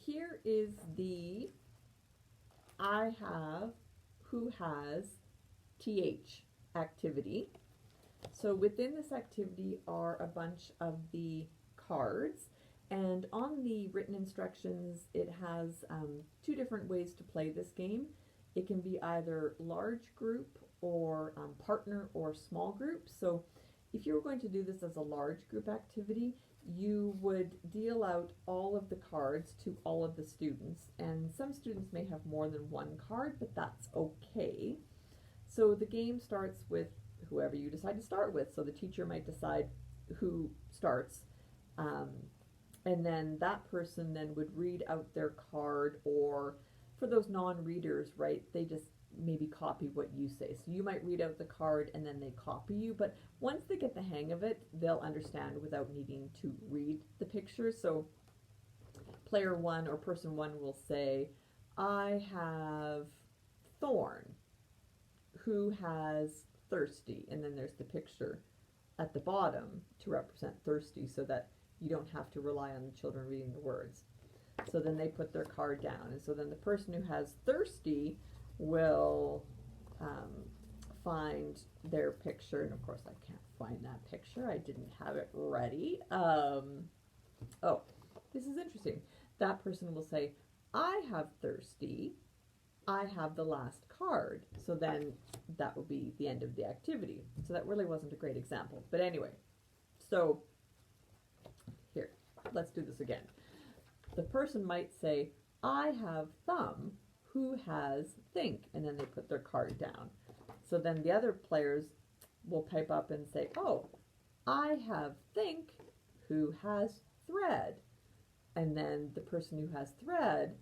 here is the I have, who has, th activity. So within this activity are a bunch of the cards, and on the written instructions it has two different ways to play this game. It can be either large group or partner or small group. So if you were going to do this as a large group activity, you would deal out all of the cards to all of the students, and some students may have more than one card, but that's okay. So the game starts with whoever you decide to start with. So the teacher might decide who starts, um, and then that person then would read out their card, or for those non-readers, right, they just maybe copy what you say. So you might read out the card and then they copy you, but once they get the hang of it, they'll understand without needing to read the picture. So player one or person one will say, I have thorn, who has thirsty, and then there's the picture at the bottom to represent thirsty so that you don't have to rely on the children reading the words. So then they put their card down, and so then the person who has thirsty will find their picture, and of course I can't find that picture, I didn't have it ready. Oh, this is interesting. That person will say, I have thirsty, I have the last card. So then that will be the end of the activity. So that really wasn't a great example. But anyway, so here, let's do this again. The person might say, I have thumb, who has think, and then they put their card down. So then the other players will pipe up and say, oh, I have think, who has thread. And then the person who has thread,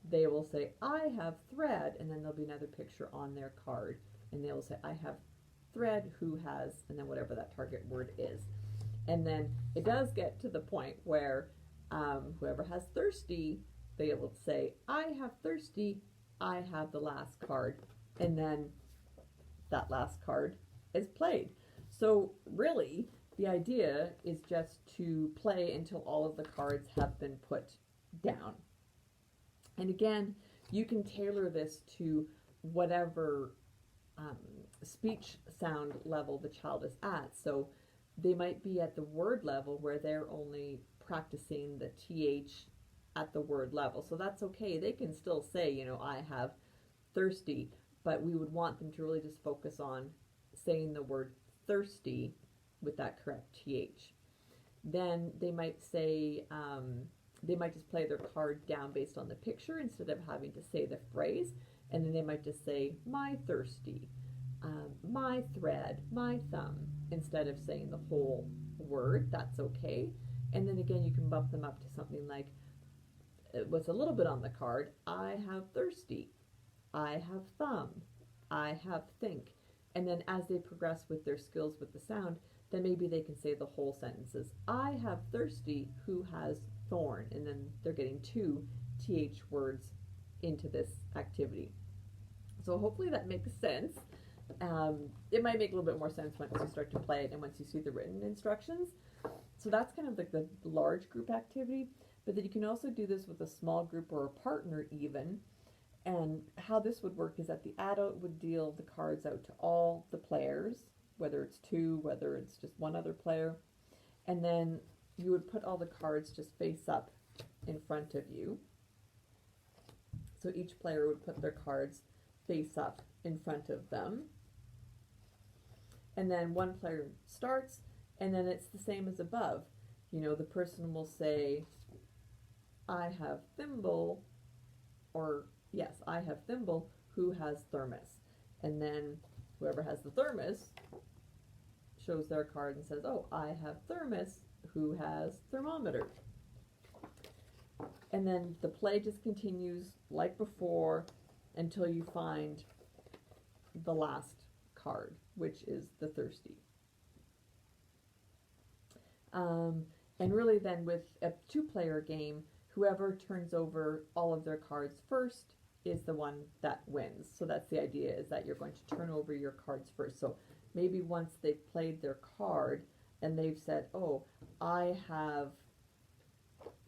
they will say, I have thread, and then there'll be another picture on their card, and they'll say, I have thread, who has, and then whatever that target word is. And then it does get to the point where whoever has thirsty, they will say, I have thirsty, I have the last card, and then that last card is played. So really, the idea is just to play until all of the cards have been put down. And again, you can tailor this to whatever speech sound level the child is at. So they might be at the word level where they're only practicing the th at the word level. So that's okay. They can still say, you know, I have thirsty, but we would want them to really just focus on saying the word thirsty with that correct th. Then they might say, they might just play their card down based on the picture instead of having to say the phrase, and then they might just say, my thirsty, my thread, my thumb, instead of saying the whole word. That's okay. And then again, you can bump them up to something like, what's a little bit on the card, I have thirsty, I have thumb, I have think. And then as they progress with their skills with the sound, then maybe they can say the whole sentences. I have thirsty, who has thorn, and then they're getting two th words into this activity. So hopefully that makes sense. It might make a little bit more sense once you start to play it and once you see the written instructions. So that's kind of like the large group activity, but then you can also do this with a small group or a partner even. And how this would work is that the adult would deal the cards out to all the players, whether it's two, whether it's just one other player, and then you would put all the cards just face up in front of you. So each player would put their cards face up in front of them. And then one player starts, and then it's the same as above. You know, the person will say, I have thimble, or yes, I have thimble, who has thermos. And then whoever has the thermos shows their card and says, oh, I have thermos, who has thermometer. And then the play just continues like before until you find the last card, which is the thirsty. And really then with a two-player game, whoever turns over all of their cards first is the one that wins. So that's the idea, is that you're going to turn over your cards first. So maybe once they've played their card and they've said, oh, I have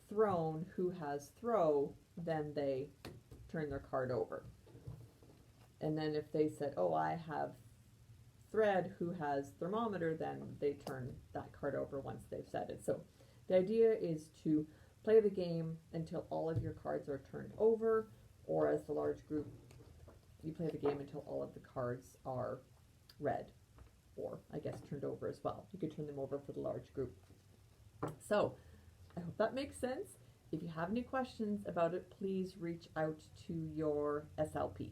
thrown who has throw, then they turn their card over. And then if they said, oh, I have thread who has thermometer, then they turn that card over once they've said it. So the idea is to play the game until all of your cards are turned over, or as the large group, you play the game until all of the cards are read, or I guess turned over as well. You could turn them over for the large group. So I hope that makes sense. If you have any questions about it, please reach out to your SLP.